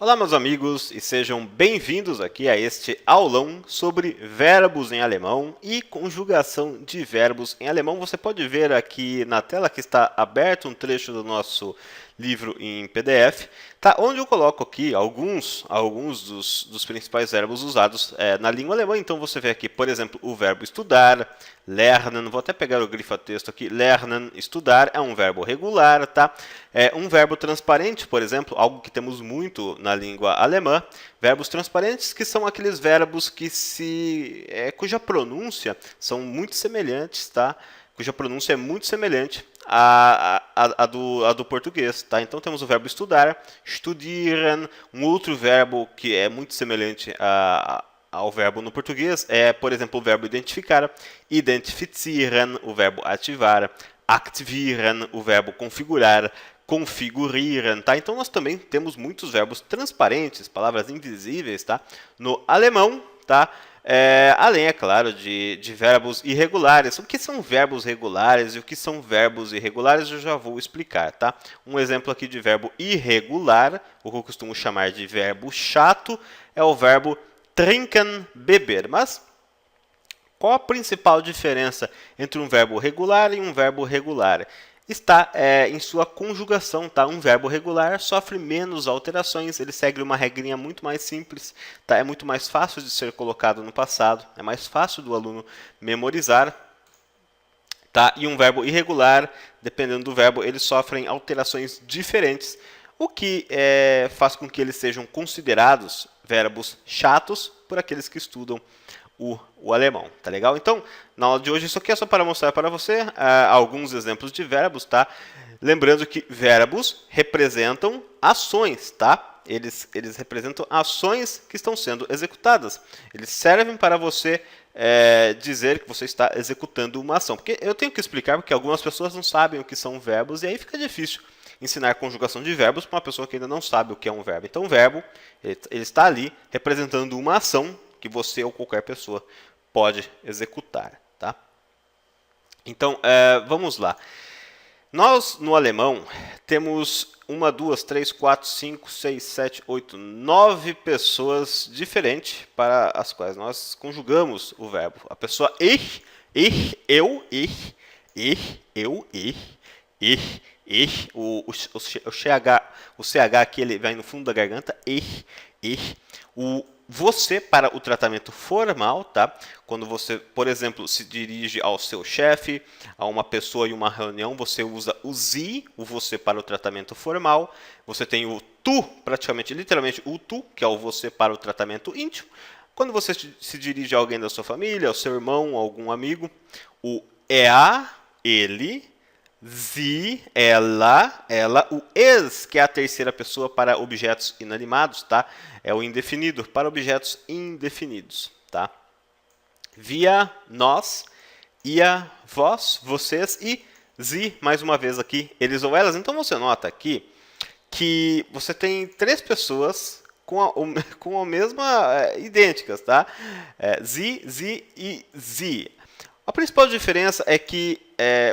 Olá, meus amigos, e sejam bem-vindos aqui a este aulão sobre verbos em alemão e conjugação de verbos em alemão. Você pode ver aqui na tela que está aberto um trecho do nosso livro em PDF, tá? Onde eu coloco aqui alguns dos principais verbos usados na língua alemã. Então você vê aqui, por exemplo, o verbo estudar, lernen, vou até pegar o grifa-texto aqui, lernen, estudar, é um verbo regular, tá? É um verbo transparente, por exemplo, algo que temos muito na língua alemã, verbos transparentes que são aqueles verbos que cuja pronúncia são muito semelhantes, tá? Cuja pronúncia é muito semelhante à do português, tá? Então temos o verbo estudar, studieren, um outro verbo que é muito semelhante ao verbo no português é, por exemplo, o verbo identificar, identifizieren, o verbo ativar, aktivieren, o verbo configurar, configurieren, tá? Então nós também temos muitos verbos transparentes, palavras invisíveis, tá? No alemão, tá? Além, é claro, de verbos irregulares. O que são verbos regulares e o que são verbos irregulares eu já vou explicar, tá? Um exemplo aqui de verbo irregular, o que eu costumo chamar de verbo chato, é o verbo trinken, beber. Mas qual a principal diferença entre um verbo regular e um verbo regular? Está em sua conjugação, tá? Um verbo regular sofre menos alterações, ele segue uma regrinha muito mais simples, tá? É muito mais fácil de ser colocado no passado, é mais fácil do aluno memorizar, tá? E um verbo irregular, dependendo do verbo, eles sofrem alterações diferentes, o que faz com que eles sejam considerados verbos chatos por aqueles que estudam o alemão, tá legal? Então, na aula de hoje, isso aqui é só para mostrar para você alguns exemplos de verbos, tá? Lembrando que verbos representam ações, tá? Eles representam ações que estão sendo executadas. Eles servem para você dizer que você está executando uma ação. Porque eu tenho que explicar, porque algumas pessoas não sabem o que são verbos, e aí fica difícil ensinar conjugação de verbos para uma pessoa que ainda não sabe o que é um verbo. Então, o verbo ele está ali representando uma ação que você ou qualquer pessoa pode executar, tá? Então, vamos lá. Nós, no alemão, temos 1, 2, 3, 4, 5, 6, 7, 8, 9 pessoas diferentes para as quais nós conjugamos o verbo. A pessoa ich, eu, eu, o CH aqui ele vai no fundo da garganta, o você para o tratamento formal, tá? Quando você, por exemplo, se dirige ao seu chefe, a uma pessoa em uma reunião, você usa o Sie, o você para o tratamento formal. Você tem o tu, praticamente, literalmente o tu, que é o você para o tratamento íntimo. Quando você se dirige a alguém da sua família, ao seu irmão, a algum amigo, o ele, sie, ela, o es, que é a terceira pessoa para objetos inanimados, tá? É o indefinido para objetos indefinidos, tá? Via, nós, ia, vós, vocês e sie, mais uma vez aqui, eles ou elas. Então você nota aqui que você tem três pessoas com a mesma idênticas, tá? Sie e sie. A principal diferença é que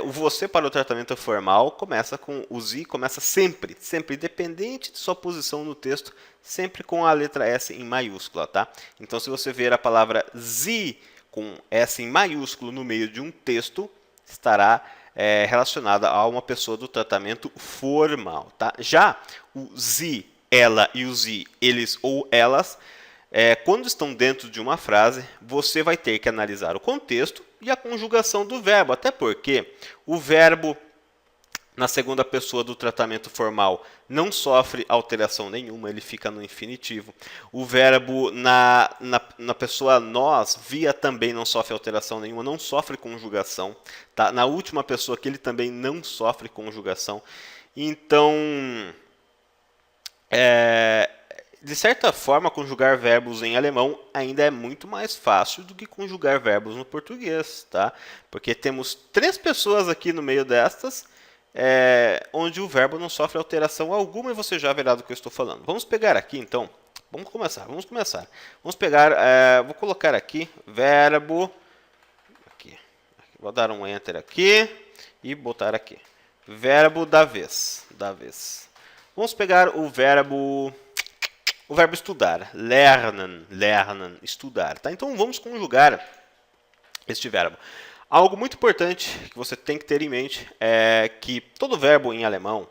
o você para o tratamento formal começa com o Sie, começa sempre, independente de sua posição no texto, sempre com a letra S em maiúscula, tá? Então, se você ver a palavra Sie com S em maiúsculo no meio de um texto, estará relacionada a uma pessoa do tratamento formal, tá? Já o Sie, ela e o Sie, eles ou elas, quando estão dentro de uma frase, você vai ter que analisar o contexto e a conjugação do verbo, até porque o verbo na segunda pessoa do tratamento formal não sofre alteração nenhuma, ele fica no infinitivo. O verbo na pessoa nós, via, também não sofre alteração nenhuma, não sofre conjugação. Tá? Na última pessoa aqui ele também não sofre conjugação. Então, de certa forma, conjugar verbos em alemão ainda é muito mais fácil do que conjugar verbos no português, tá? Porque temos três pessoas aqui no meio destas, onde o verbo não sofre alteração alguma e você já verá do que eu estou falando. Vamos pegar aqui, então. Vamos começar. Vamos pegar, vou colocar aqui, verbo, aqui. Vou dar um Enter aqui e botar aqui. Verbo da vez. Vamos pegar o verbo o verbo estudar, lernen, lernen, estudar, tá? Então vamos conjugar este verbo. Algo muito importante que você tem que ter em mente é que todo verbo em alemão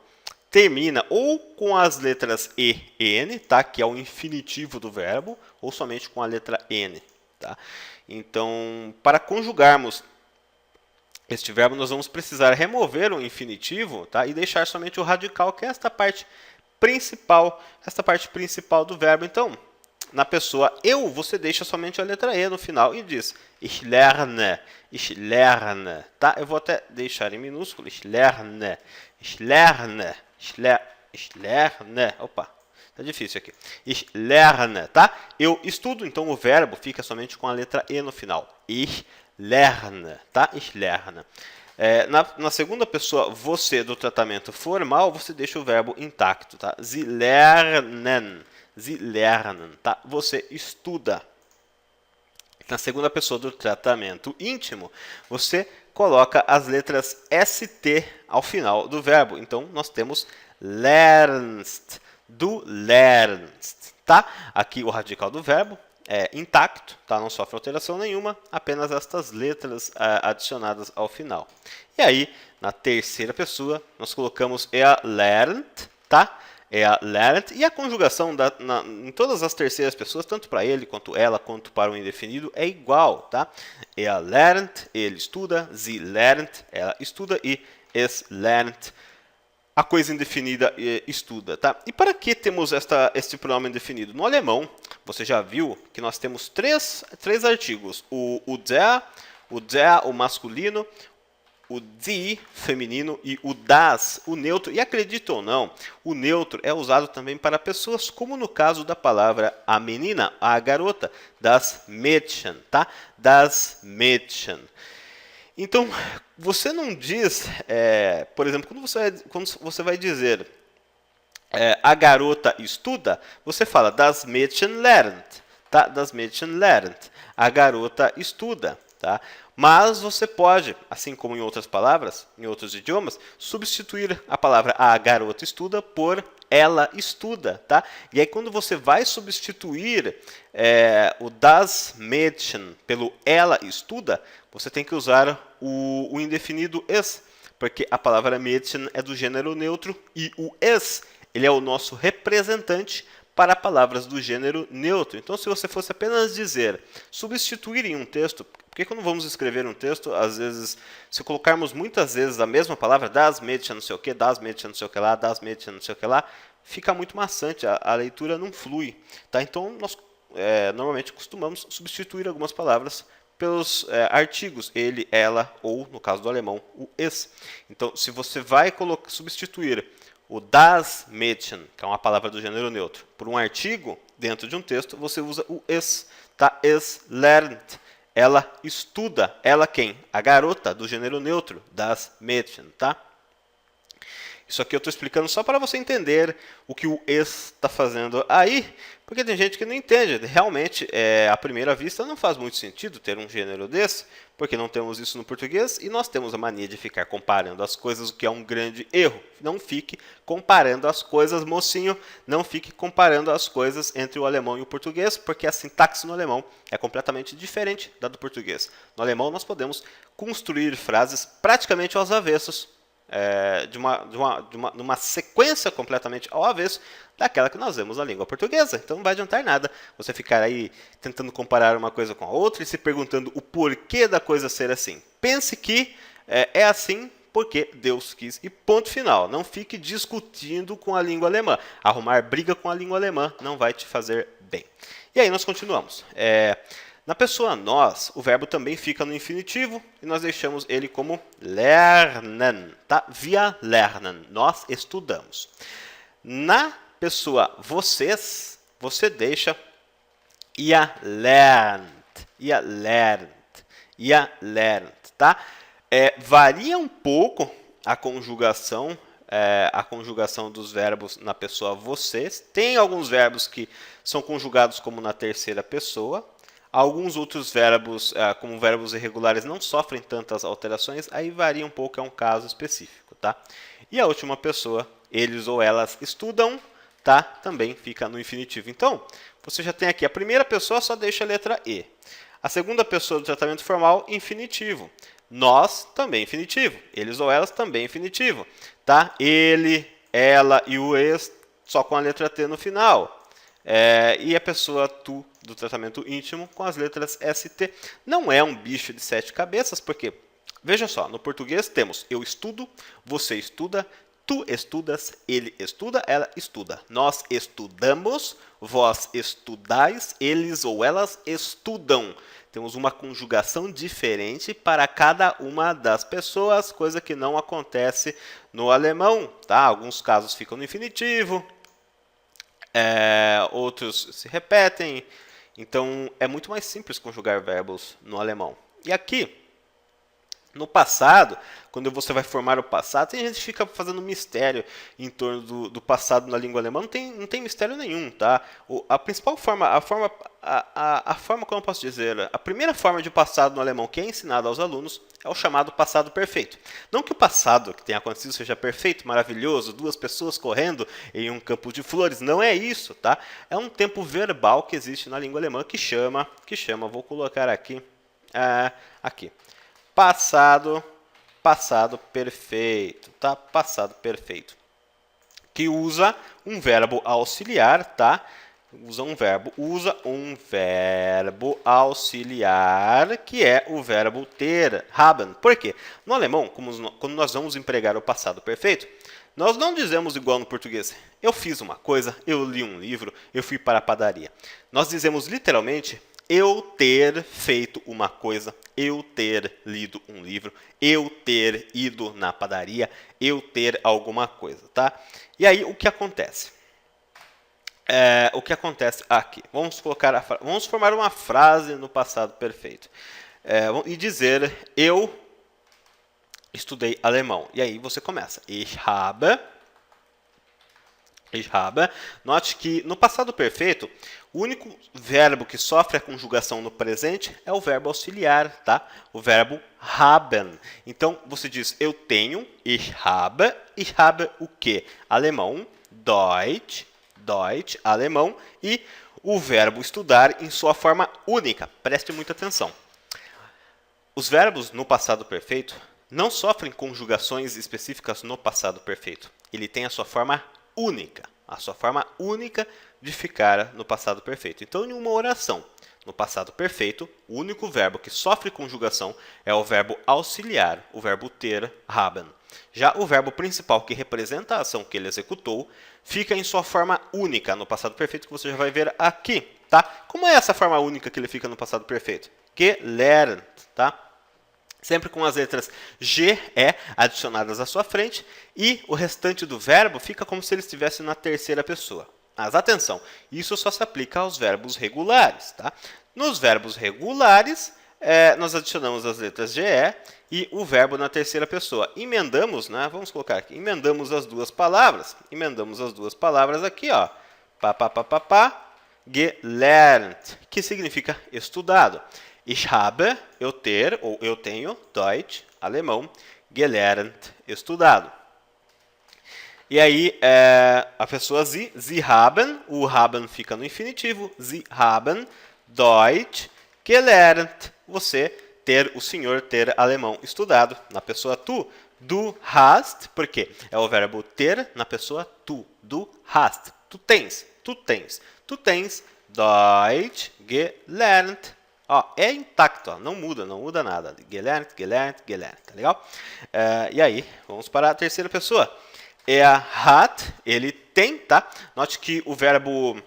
termina ou com as letras E, N, tá? Que é o infinitivo do verbo, ou somente com a letra N, tá? Então, para conjugarmos este verbo, nós vamos precisar remover o infinitivo, tá? E deixar somente o radical, que é esta parte principal do verbo. Então, na pessoa eu, você deixa somente a letra E no final e diz ich lerne, tá? Eu vou até deixar em minúsculo, ich lerne, opa, tá difícil aqui, ich lerne, tá? Eu estudo, então o verbo fica somente com a letra E no final, ich lerne, tá? Ich lerne. Na segunda pessoa, você, do tratamento formal, você deixa o verbo intacto, tá? Sie lernen, tá? Você estuda. Na segunda pessoa do tratamento íntimo, você coloca as letras ST ao final do verbo. Então, nós temos lernst, du lernst, tá? Aqui o radical do verbo é intacto, tá? Não sofre alteração nenhuma, apenas estas letras adicionadas ao final. E aí, na terceira pessoa, nós colocamos lernt, tá? Lernt, e a conjugação em todas as terceiras pessoas, tanto para ele, quanto ela, quanto para o indefinido, é igual, tá? Lernt, ele estuda, sie lernt, ela estuda, e es lernt, a coisa indefinida estuda, tá? E para que temos este pronome indefinido? No alemão, você já viu que nós temos três artigos, o der, o masculino, o die, feminino, e o das, o neutro. E acredite ou não, o neutro é usado também para pessoas, como no caso da palavra a menina, a garota, das Mädchen, tá? Das Mädchen. Então, você não diz, por exemplo, quando você vai dizer a garota estuda, você fala das Mädchen lernt, tá? Das Mädchen lernt. A garota estuda, tá? Mas você pode, assim como em outras palavras, em outros idiomas, substituir a palavra a garota estuda por ela estuda, tá? E aí quando você vai substituir o das Mädchen pelo ela estuda, você tem que usar o indefinido es, porque a palavra Mädchen é do gênero neutro e o es, ele é o nosso representante para palavras do gênero neutro. Então, se você fosse apenas dizer, substituir em um texto, porque quando vamos escrever um texto, às vezes, se colocarmos muitas vezes a mesma palavra, das Mädchen não sei o que, das Mädchen não sei o que lá, das Mädchen não sei o que lá, fica muito maçante, a leitura não flui. Tá? Então, nós normalmente costumamos substituir algumas palavras pelos artigos, ele, ela, ou, no caso do alemão, o es. Então, se você vai substituir o das Mädchen, que é uma palavra do gênero neutro, por um artigo dentro de um texto, você usa o es, tá? Es lernt. Ela estuda. Ela quem? A garota do gênero neutro, das Mädchen, tá? Isso aqui eu estou explicando só para você entender o que o es está fazendo aí, porque tem gente que não entende. Realmente, à primeira vista, não faz muito sentido ter um gênero desse, porque não temos isso no português e nós temos a mania de ficar comparando as coisas, o que é um grande erro. Não fique comparando as coisas, mocinho, não fique comparando as coisas entre o alemão e o português, porque a sintaxe no alemão é completamente diferente da do português. No alemão, nós podemos construir frases praticamente aos avessos, de uma sequência completamente ao avesso daquela que nós vemos na língua portuguesa. Então não vai adiantar nada você ficar aí tentando comparar uma coisa com a outra e se perguntando o porquê da coisa ser assim. Pense que é assim porque Deus quis e ponto final. Não fique discutindo com a língua alemã. Arrumar briga com a língua alemã não vai te fazer bem. E aí nós continuamos. Na pessoa nós, o verbo também fica no infinitivo e nós deixamos ele como lernen, tá? Wir lernen, nós estudamos. Na pessoa vocês, você deixa ihr lernt, tá? Varia um pouco a conjugação dos verbos na pessoa vocês. Tem alguns verbos que são conjugados como na terceira pessoa. Alguns outros verbos, como verbos irregulares, não sofrem tantas alterações, aí varia um pouco, é um caso específico, tá? E a última pessoa, eles ou elas estudam, tá? Também fica no infinitivo. Então, você já tem aqui a primeira pessoa, só deixa a letra E. A segunda pessoa do tratamento formal, infinitivo. Nós, também infinitivo. Eles ou elas, também infinitivo. Tá? Ele, ela e o ex, só com a letra T no final. E a pessoa tu, do tratamento íntimo, com as letras ST. Não é um bicho de 7 cabeças, porque, veja só, no português temos eu estudo, você estuda, tu estudas, ele estuda, ela estuda. Nós estudamos, vós estudais, eles ou elas estudam. Temos uma conjugação diferente para cada uma das pessoas, coisa que não acontece no alemão. Tá? Alguns casos ficam no infinitivo, outros se repetem. Então, é muito mais simples conjugar verbos no alemão. E aqui, no passado, quando você vai formar o passado, tem gente que fica fazendo mistério em torno do passado na língua alemã. Não tem mistério nenhum, tá? A principal forma, a forma, como eu posso dizer, a primeira forma de passado no alemão que é ensinada aos alunos é o chamado passado perfeito. Não que o passado que tenha acontecido seja perfeito, maravilhoso, duas pessoas correndo em um campo de flores, não é isso, tá? É um tempo verbal que existe na língua alemã que chama, vou colocar aqui, aqui. Passado perfeito, tá? Passado perfeito. Que usa um verbo auxiliar, tá? Usa um verbo auxiliar, que é o verbo ter, haben. Por quê? No alemão, quando nós vamos empregar o passado perfeito, nós não dizemos igual no português. Eu fiz uma coisa, eu li um livro, eu fui para a padaria. Nós dizemos literalmente eu ter feito uma coisa, eu ter lido um livro, eu ter ido na padaria, eu ter alguma coisa, tá? E aí, o que acontece? O que acontece aqui? Vamos formar uma frase no passado perfeito. E dizer, eu estudei alemão. E aí você começa. Ich habe. Note que no passado perfeito, o único verbo que sofre a conjugação no presente é o verbo auxiliar, tá? O verbo haben. Então, você diz, eu tenho, ich habe o quê? Alemão, Deutsch, alemão, e o verbo estudar em sua forma única. Preste muita atenção. Os verbos no passado perfeito não sofrem conjugações específicas no passado perfeito. Ele tem a sua forma única, de ficar no passado perfeito. Então, em uma oração, no passado perfeito, o único verbo que sofre conjugação é o verbo auxiliar, o verbo ter, haben. Já o verbo principal, que representa a ação que ele executou, fica em sua forma única no passado perfeito, que você já vai ver aqui, tá? Como é essa forma única que ele fica no passado perfeito? Gelernt, tá? Sempre com as letras G, E adicionadas à sua frente, e o restante do verbo fica como se ele estivesse na terceira pessoa. Mas atenção, isso só se aplica aos verbos regulares. Tá? Nos verbos regulares, nós adicionamos as letras GE e o verbo na terceira pessoa. Emendamos, né? Vamos colocar aqui, emendamos as duas palavras. Aqui, ó. Gelernt, que significa estudado. Ich habe, eu ter, ou eu tenho, Deutsch, alemão, gelernt, estudado. E aí, a pessoa sie haben, o haben fica no infinitivo, sie haben, Deutsch, gelernt, você ter, o senhor ter alemão estudado. Na pessoa tu, du hast, porque é o verbo ter na pessoa tu, du hast, tu tens, Deutsch, gelernt. Ó, é intacto, ó, não muda nada. Gelernt, tá legal? E aí, vamos para a terceira pessoa. Hat, ele tem, tá? Note que o verbo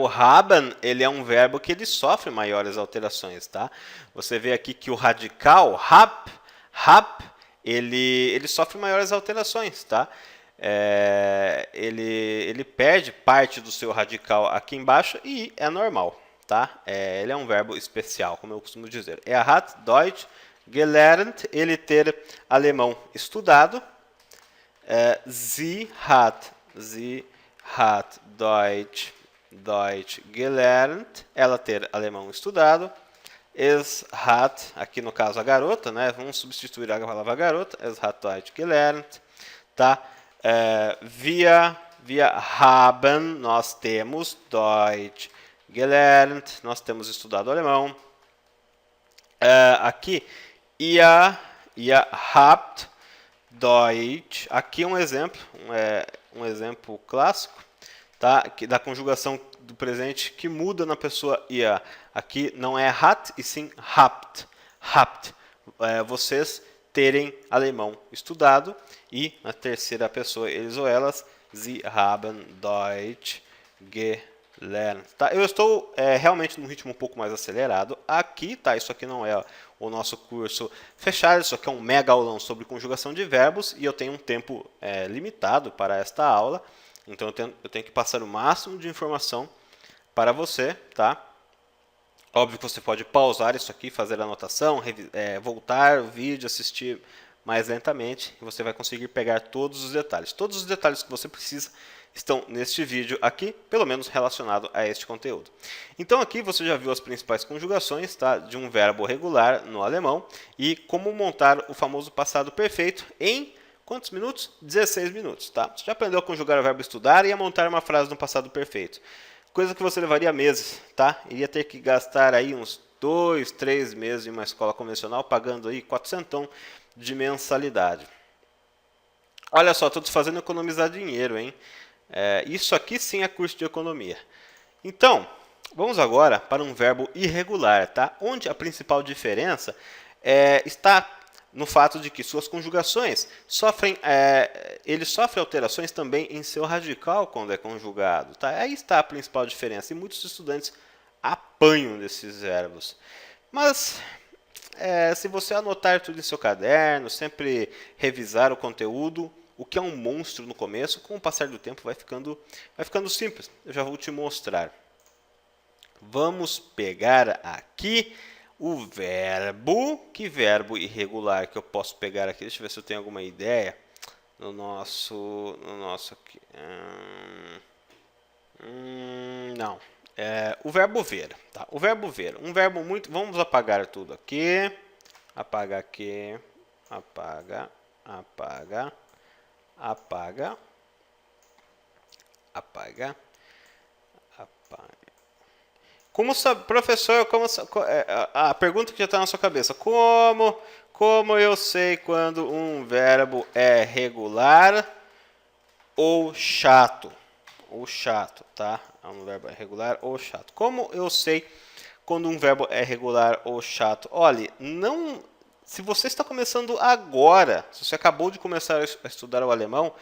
haben, ele é um verbo que ele sofre maiores alterações, tá? Você vê aqui que o radical, hab, ele sofre maiores alterações, tá? Ele perde parte do seu radical aqui embaixo e é normal. Tá? Ele é um verbo especial, como eu costumo dizer. Hat Deutsch gelernt, ele ter alemão estudado. Sie hat Deutsch gelernt, ela ter alemão estudado. Es hat, aqui no caso a garota, né? Vamos substituir a palavra garota. Es hat Deutsch gelernt. Tá? Wir haben, nós temos Deutsch gelernt, nós temos estudado alemão. Aqui, ihr habt Deutsch. Aqui um exemplo clássico, tá? Da conjugação do presente que muda na pessoa ihr. Aqui não é hat e sim habt. Habt. Vocês terem alemão estudado. E na terceira pessoa, eles ou elas, sie haben Deutsch gelernt. Tá? Eu estou realmente num ritmo um pouco mais acelerado. Aqui, tá? Isso aqui não é o nosso curso fechado. Isso aqui é um mega aulão sobre conjugação de verbos. E eu tenho um tempo limitado para esta aula. Então eu tenho que passar o máximo de informação para você, tá? Óbvio que você pode pausar isso aqui, fazer a anotação, voltar o vídeo, assistir mais lentamente e você vai conseguir pegar todos os detalhes. Todos os detalhes que você precisa estão neste vídeo aqui, pelo menos relacionado a este conteúdo. Então aqui você já viu as principais conjugações, tá, de um verbo regular no alemão e como montar o famoso passado perfeito em quantos minutos? 16 minutos, tá? Você já aprendeu a conjugar o verbo estudar e a montar uma frase no passado perfeito. Coisa que você levaria meses, tá? Iria ter que gastar aí uns 2, 3 meses em uma escola convencional, pagando aí 400 de mensalidade. Olha só, estou te fazendo economizar dinheiro, hein? Isso aqui sim é curso de economia. Então, vamos agora para um verbo irregular, tá? Onde a principal diferença está no fato de que suas conjugações ele sofre alterações também em seu radical quando é conjugado. Tá? Aí está a principal diferença. E muitos estudantes apanham desses verbos. Mas, se você anotar tudo em seu caderno, sempre revisar o conteúdo, o que é um monstro no começo, com o passar do tempo vai ficando simples. Eu já vou te mostrar. Vamos pegar aqui o verbo. Que verbo irregular que eu posso pegar aqui? Deixa eu ver se eu tenho alguma ideia. No nosso aqui. Não. O verbo ver. Tá? O verbo ver. Um verbo muito... Vamos apagar tudo aqui. Apaga aqui. Apaga. Apaga. Apaga. Apaga. Apaga. Professor, a pergunta que já está na sua cabeça, como eu sei quando um verbo é regular ou chato? Ou chato, tá? Um verbo é regular ou chato. Como eu sei quando um verbo é regular ou chato? Olha, se você está começando agora, se você acabou de começar a estudar o alemão,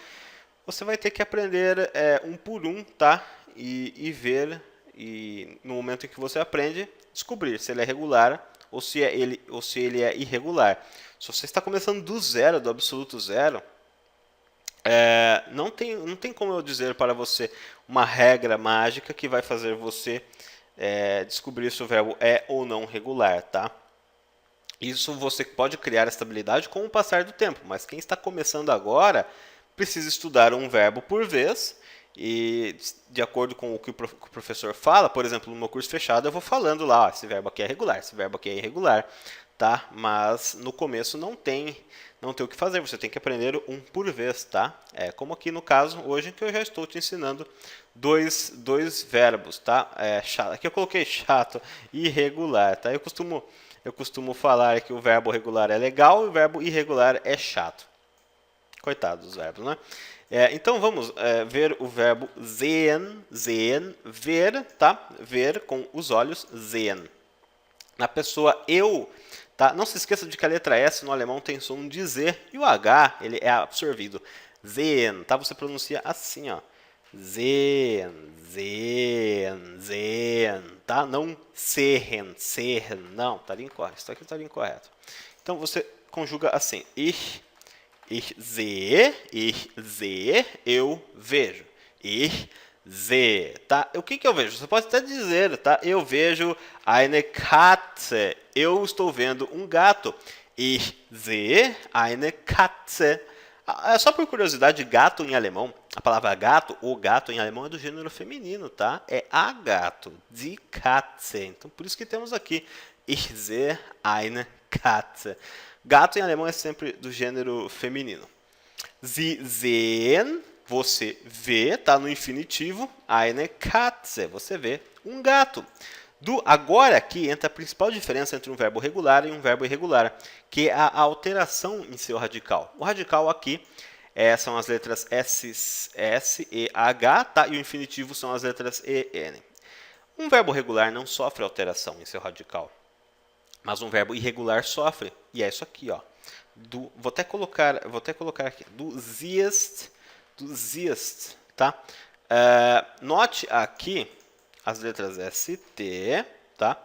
você vai ter que aprender um por um, tá? E ver... E no momento em que você aprende, descobrir se ele é regular ou se ele é irregular. Se você está começando do zero, do absoluto zero, não tem como eu dizer para você uma regra mágica que vai fazer você descobrir se o verbo é ou não regular, tá? Isso você pode criar estabilidade com o passar do tempo, mas quem está começando agora precisa estudar um verbo por vez. E de acordo com o que o professor fala, por exemplo, no meu curso fechado, eu vou falando lá, esse verbo aqui é regular, esse verbo aqui é irregular, tá? Mas no começo não tem o que fazer, você tem que aprender um por vez, tá? Como aqui no caso, hoje, que eu já estou te ensinando dois verbos, tá? Aqui eu coloquei chato e irregular, tá? Eu costumo falar que o verbo regular é legal e o verbo irregular é chato. Coitado dos verbos, né? Então vamos ver o verbo sehen, ver, tá? Ver com os olhos, sehen. Na pessoa eu, tá? Não se esqueça de que a letra S no alemão tem som de Z e o H ele é absorvido. Sehen, tá? Você pronuncia assim, ó. Sehen, sehen, sehen, tá? Não sehen, não, tá ali incorreto. Isso aqui tá ali incorreto. Então você conjuga assim, Ich sehe, eu vejo. Ich sehe, tá? O que eu vejo? Você pode até dizer, tá? Eu vejo eine Katze. Eu estou vendo um gato. Ich sehe eine Katze. Só por curiosidade, gato em alemão, a palavra gato, ou gato em alemão é do gênero feminino, tá? É a gato, die Katze. Então, por isso que temos aqui, ich sehe eine Katze. Gato em alemão é sempre do gênero feminino. Sie sehen, você vê, tá no infinitivo, eine Katze, você vê um gato. Agora aqui entra a principal diferença entre um verbo regular e um verbo irregular, que é a alteração em seu radical. O radical aqui são as letras S, E, H, tá? E o infinitivo são as letras E, N. Um verbo regular não sofre alteração em seu radical, mas um verbo irregular sofre, e é isso aqui, ó. Vou até colocar aqui, du siehst, tá? Note aqui as letras ST, tá?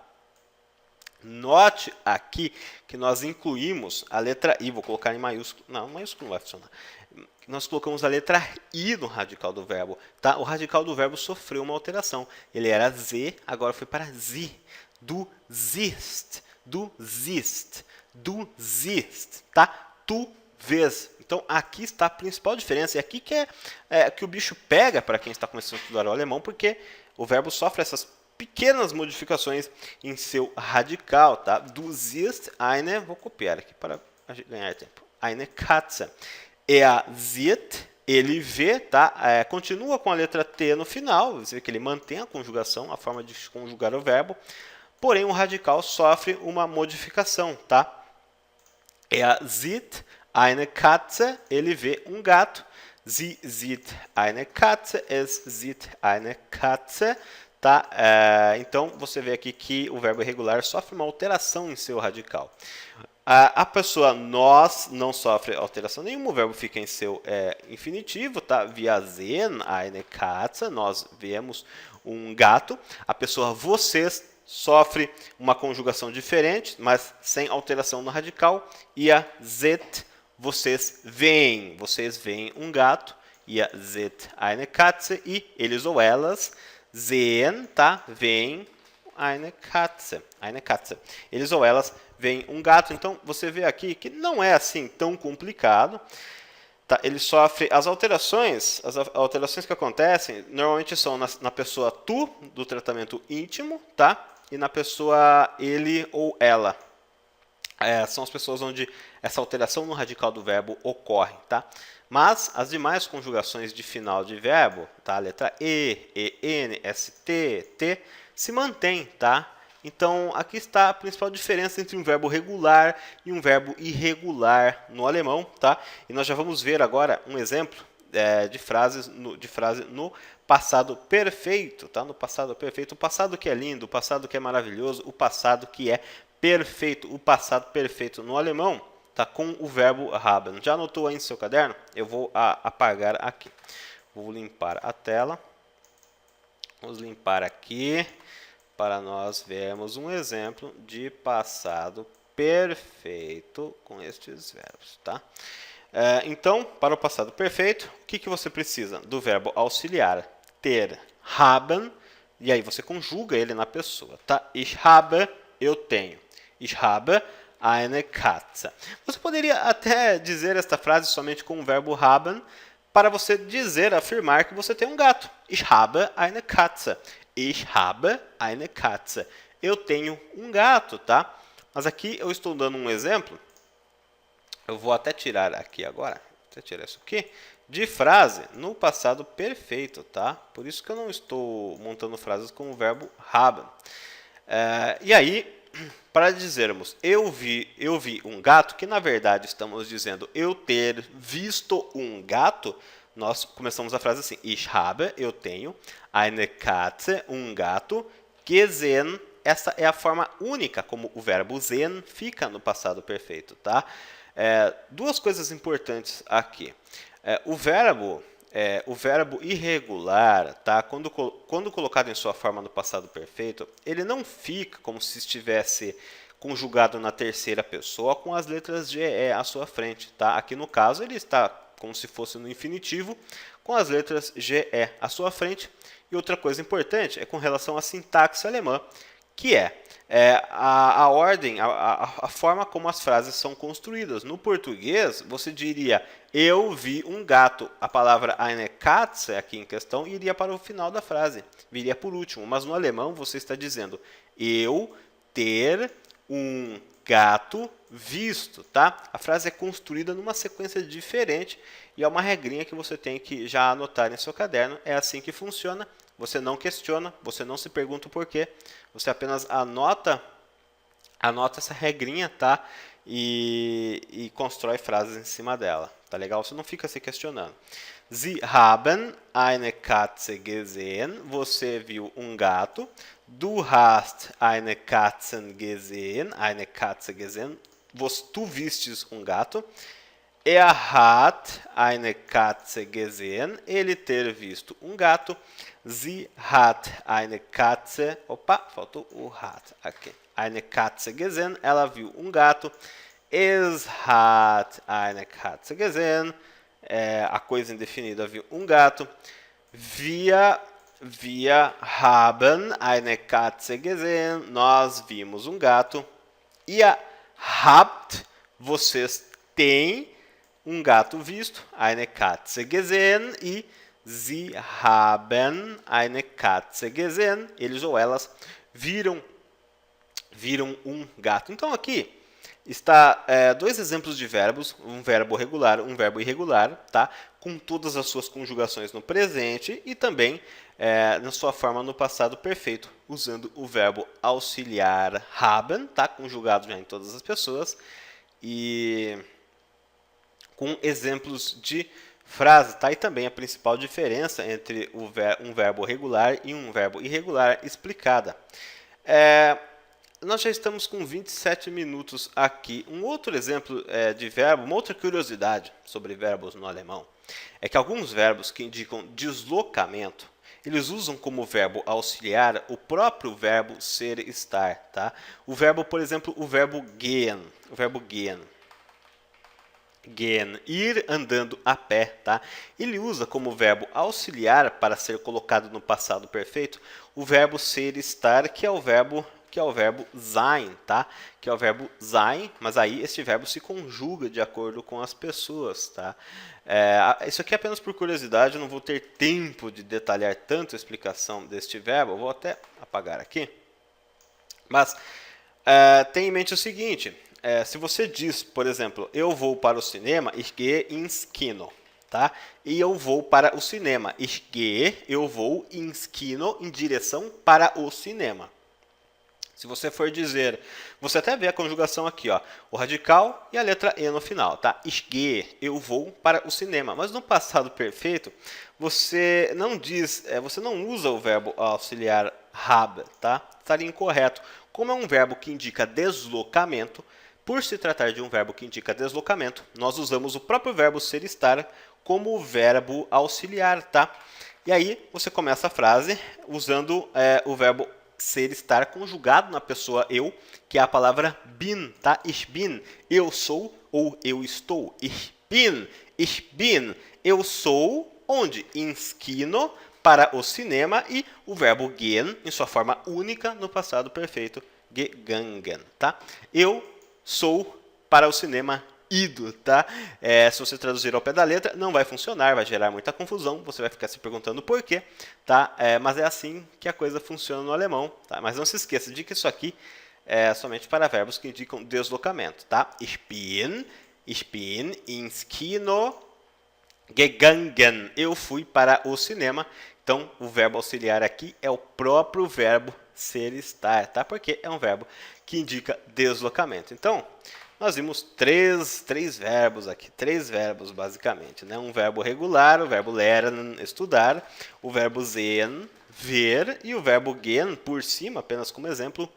Note aqui que nós incluímos a letra I, vou colocar em maiúsculo, não, maiúsculo não vai funcionar. Nós colocamos a letra I no radical do verbo, tá? O radical do verbo sofreu uma alteração. Ele era Z, agora foi para Z. Du siehst, tá? Tu vês. Então, aqui está a principal diferença. E aqui que que o bicho pega para quem está começando a estudar o alemão, porque o verbo sofre essas pequenas modificações em seu radical, tá? Du siehst eine, vou copiar aqui para ganhar tempo. Eine Katze. Sieht, ele vê, tá? Continua com a letra T no final, você vê que ele mantém a conjugação, a forma de conjugar o verbo, porém o radical sofre uma modificação, tá? Sieht eine Katze, ele vê um gato. Sie sieht eine Katze, es sieht eine Katze, tá? Então, você vê aqui que o verbo irregular sofre uma alteração em seu radical. A pessoa nós não sofre alteração nenhuma, o verbo fica em seu infinitivo, tá? Wir sehen eine Katze, nós vemos um gato. A pessoa vocês sofre uma conjugação diferente, mas sem alteração no radical. Ihr seht, vocês veem um gato. Ihr seht eine Katze, e eles ou elas sehen, tá? Veem eine Katze. Eles ou elas veem um gato. Então, você vê aqui que não é assim tão complicado. Tá? Ele sofre as alterações que acontecem, normalmente são na pessoa tu, do tratamento íntimo, tá? E na pessoa ele ou ela. São as pessoas onde essa alteração no radical do verbo ocorre, tá? Mas as demais conjugações de final de verbo, tá? Letra E, EN, ST, T, se mantém, tá? Então, aqui está a principal diferença entre um verbo regular e um verbo irregular no alemão, tá? E nós já vamos ver agora um exemplo de frase no passado perfeito, tá? No passado perfeito, o passado que é lindo, o passado que é maravilhoso, o passado que é perfeito, o passado perfeito no alemão, tá? Com o verbo haben. Já anotou aí no seu caderno? Eu vou apagar aqui. Vou limpar a tela. Vamos limpar aqui para nós vermos um exemplo de passado perfeito com estes verbos, tá? Então, para o passado perfeito, o que você precisa? Do verbo auxiliar ter, haben, e aí você conjuga ele na pessoa, tá? Ich habe, eu tenho. Ich habe eine Katze. Você poderia até dizer esta frase somente com o verbo haben, para você afirmar que você tem um gato. Ich habe eine Katze. Ich habe eine Katze. Eu tenho um gato, tá? Mas aqui eu estou dando um exemplo. Eu vou até tirar aqui agora. Vou tirar isso aqui. De frase no passado perfeito, tá? Por isso que eu não estou montando frases com o verbo haben. E aí, para dizermos eu vi um gato, que na verdade estamos dizendo eu ter visto um gato, nós começamos a frase assim: Ich habe, eu tenho, eine Katze, um gato, gesehen. Essa é a forma única como o verbo sehen fica no passado perfeito, tá? Duas coisas importantes aqui. O verbo irregular, tá? Quando colocado em sua forma no passado perfeito, ele não fica como se estivesse conjugado na terceira pessoa com as letras GE à sua frente, tá? Aqui no caso ele está como se fosse no infinitivo com as letras GE à sua frente. E outra coisa importante é com relação à sintaxe alemã, que a ordem, a forma como as frases são construídas. No português, você diria, eu vi um gato. A palavra eine Katze, aqui em questão, iria para o final da frase, viria por último. Mas no alemão, você está dizendo, eu ter um gato visto, tá? A frase é construída numa sequência diferente e é uma regrinha que você tem que já anotar em seu caderno. É assim que funciona. Você não questiona, você não se pergunta o porquê, você apenas anota essa regrinha, tá? E constrói frases em cima dela, tá legal? Você não fica se questionando. Sie haben eine Katze gesehen. Você viu um gato. Du hast eine Katze gesehen. Eine Katze gesehen. Tu vistes um gato. Er hat eine Katze gesehen. Ele ter visto um gato. Sie hat eine Katze. Opa, faltou o hat aqui. Eine Katze gesehen. Ela viu um gato. Es hat eine Katze gesehen. A coisa indefinida viu um gato. Wir haben eine Katze gesehen. Nós vimos um gato. Ihr habt, vocês têm um gato visto. Eine Katze gesehen. E sie haben eine Katze gesehen. Eles ou elas viram um gato. Então aqui está dois exemplos de verbos, um verbo regular, um verbo irregular, tá? Com todas as suas conjugações no presente e também na sua forma no passado perfeito, usando o verbo auxiliar haben, tá? Conjugado já em todas as pessoas, e com exemplos de frase, tá? E também a principal diferença entre um verbo regular e um verbo irregular explicada. Nós já estamos com 27 minutos aqui. Um outro exemplo de verbo, uma outra curiosidade sobre verbos no alemão, é que alguns verbos que indicam deslocamento, eles usam como verbo auxiliar o próprio verbo ser, estar, tá? O verbo, por exemplo, o verbo gehen, gehen, ir andando a pé, tá? Ele usa como verbo auxiliar para ser colocado no passado perfeito o verbo ser, estar, que é o verbo sein, tá? Que é o verbo sein, mas aí este verbo se conjuga de acordo com as pessoas, tá? Isso aqui é apenas por curiosidade, eu não vou ter tempo de detalhar tanto a explicação deste verbo, eu vou até apagar aqui. Mas tenha em mente o seguinte, se você diz, por exemplo, eu vou para o cinema, ich gehe ins Kino, tá? E eu vou para o cinema, eu vou ins Kino, em direção para o cinema. Se você for dizer, você até vê a conjugação aqui, ó, o radical e a letra E no final, tá? Ich gehe, eu vou para o cinema. Mas no passado perfeito, você não usa o verbo auxiliar habe, tá? Estaria incorreto. Como é um verbo que indica deslocamento, por se tratar de um verbo que indica deslocamento, nós usamos o próprio verbo ser, estar como verbo auxiliar, tá? E aí você começa a frase usando o verbo ser, estar conjugado na pessoa eu, que é a palavra bin, tá? Ich bin, eu sou ou eu estou. Ich bin, eu sou, onde? Ins Kino, para o cinema, e o verbo gehen, em sua forma única, no passado perfeito, gegangen, tá? Eu sou para o cinema ido, tá? Se você traduzir ao pé da letra, não vai funcionar, vai gerar muita confusão, você vai ficar se perguntando por quê, tá? Mas é assim que a coisa funciona no alemão, tá? Mas não se esqueça de que isso aqui é somente para verbos que indicam deslocamento, tá? Ich bin ins Kino gegangen. Eu fui para o cinema. Então, o verbo auxiliar aqui é o próprio verbo ser, estar, tá? Porque é um verbo que indica deslocamento. Então, nós vimos três verbos aqui, três verbos basicamente, né? Um verbo regular, o verbo lernen, estudar, o verbo sehen, ver, e o verbo gehen, por cima, apenas como exemplo,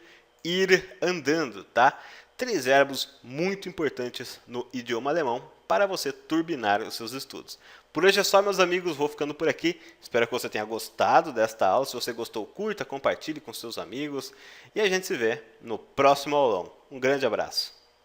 ir andando, tá? Três verbos muito importantes no idioma alemão para você turbinar os seus estudos. Por hoje é só, meus amigos, vou ficando por aqui. Espero que você tenha gostado desta aula. Se você gostou, curta, compartilhe com seus amigos e a gente se vê no próximo aulão. Um grande abraço.